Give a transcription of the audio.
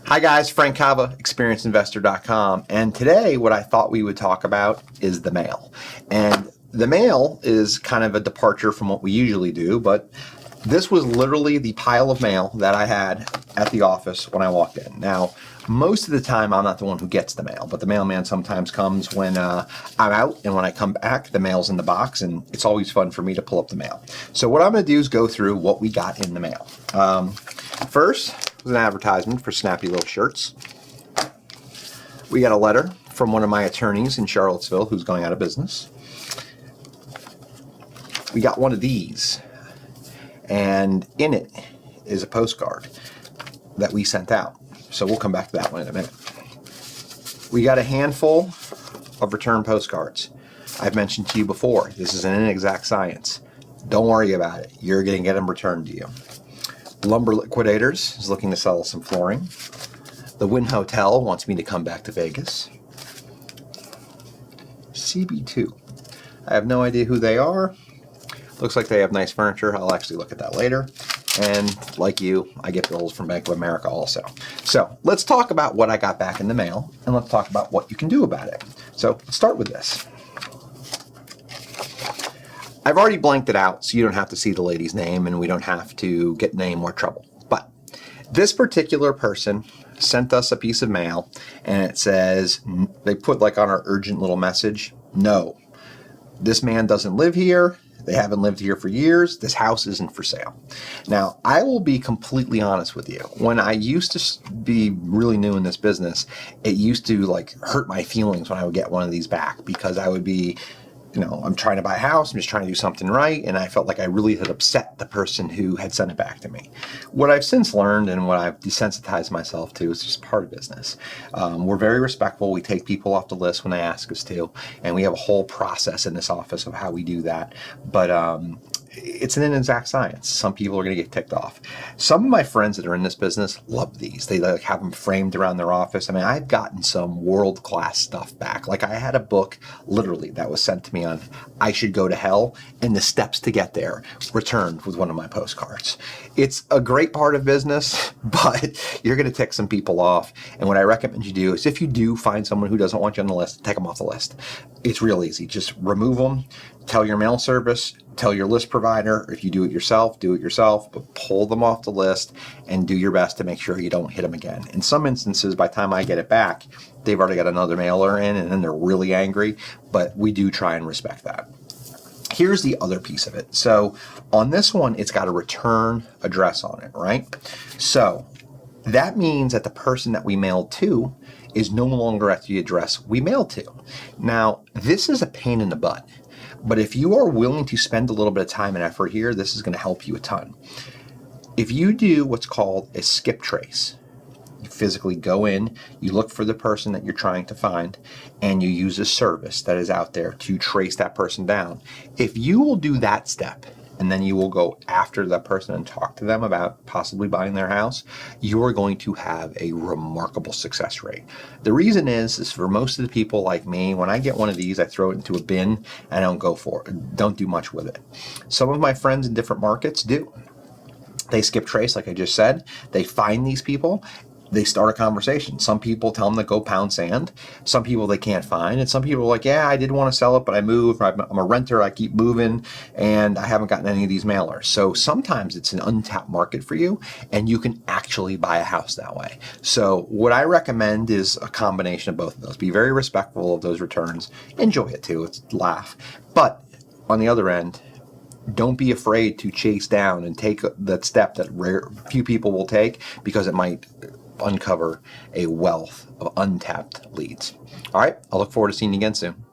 Hi guys, Frank Cava, experiencedinvestor.com, and today what I thought we would talk about is the mail. And the mail is kind of a departure from what we usually do, but this was literally the pile of mail that I had at the office when I walked in. Now, most of the time I'm not the one who gets the mail, but the mailman sometimes comes when I'm out, and when I come back, the mail's in the box, and it's always fun for me to pull up the mail. So what I'm going to do is go through what we got in the mail. First was an advertisement for Snappy Little Shirts. We got a letter from one of my attorneys in Charlottesville who's going out of business. We got one of these, and in it is a postcard that we sent out. So we'll come back to that one in a minute. We got a handful of return postcards. I've mentioned to you before, this is an inexact science. Don't worry about it. You're going to get them returned to you. Lumber Liquidators is looking to sell some flooring. The Wynn Hotel wants me to come back to Vegas. CB2. I have no idea who they are. Looks like they have nice furniture. I'll actually look at that later. And like you, I get bills from Bank of America also. So let's talk about what I got back in the mail, and let's talk about what you can do about it. So let's start with this. I've already blanked it out, so you don't have to see the lady's name, and we don't have to get in any more trouble. But this particular person sent us a piece of mail, and it says, they put like on our urgent little message, no, this man doesn't live here. They haven't lived here for years. This house isn't for sale. Now, I will be completely honest with you. When I used to be really new in this business, it used to like hurt my feelings when I would get one of these back, because I would be, you know, I'm trying to buy a house, I'm just trying to do something right, and I felt like I really had upset the person who had sent it back to me. What I've since learned, and what I've desensitized myself to, is just part of business. We're very respectful. We take people off the list when they ask us to, and we have a whole process in this office of how we do that. But it's an inexact science. Some people are going to get ticked off. Some of my friends that are in this business love these. They like have them framed around their office. I mean, I've gotten some world-class stuff back. Like I had a book, literally, that was sent to me on I Should Go to Hell and the steps to get there, returned with one of my postcards. It's a great part of business, but you're going to tick some people off. And what I recommend you do is, if you do find someone who doesn't want you on the list, take them off the list. It's real easy. Just remove them, tell your mail service, tell your list provider. If you do it yourself, but pull them off the list and do your best to make sure you don't hit them again. In some instances, by the time I get it back, they've already got another mailer in, and then they're really angry, but we do try and respect that. Here's the other piece of it. So on this one, it's got a return address on it, right? So that means that the person that we mailed to is no longer at the address we mailed to. Now, this is a pain in the butt, but if you are willing to spend a little bit of time and effort here, this is going to help you a ton. If you do what's called a skip trace, you physically go in, you look for the person that you're trying to find, and you use a service that is out there to trace that person down. If you will do that step, and then you will go after that person and talk to them about possibly buying their house, you are going to have a remarkable success rate. The reason is for most of the people like me, when I get one of these, I throw it into a bin and I don't do much with it. Some of my friends in different markets do. They skip trace, like I just said. They find these people. They start a conversation. Some people tell them to go pound sand. Some people they can't find. And some people are like, yeah, I did want to sell it, but I moved. I'm a renter. I keep moving, and I haven't gotten any of these mailers. So sometimes it's an untapped market for you, and you can actually buy a house that way. So what I recommend is a combination of both of those. Be very respectful of those returns. Enjoy it too. It's laugh. But on the other end, don't be afraid to chase down and take that step that few people will take, because it might uncover a wealth of untapped leads. All right, I'll look forward to seeing you again soon.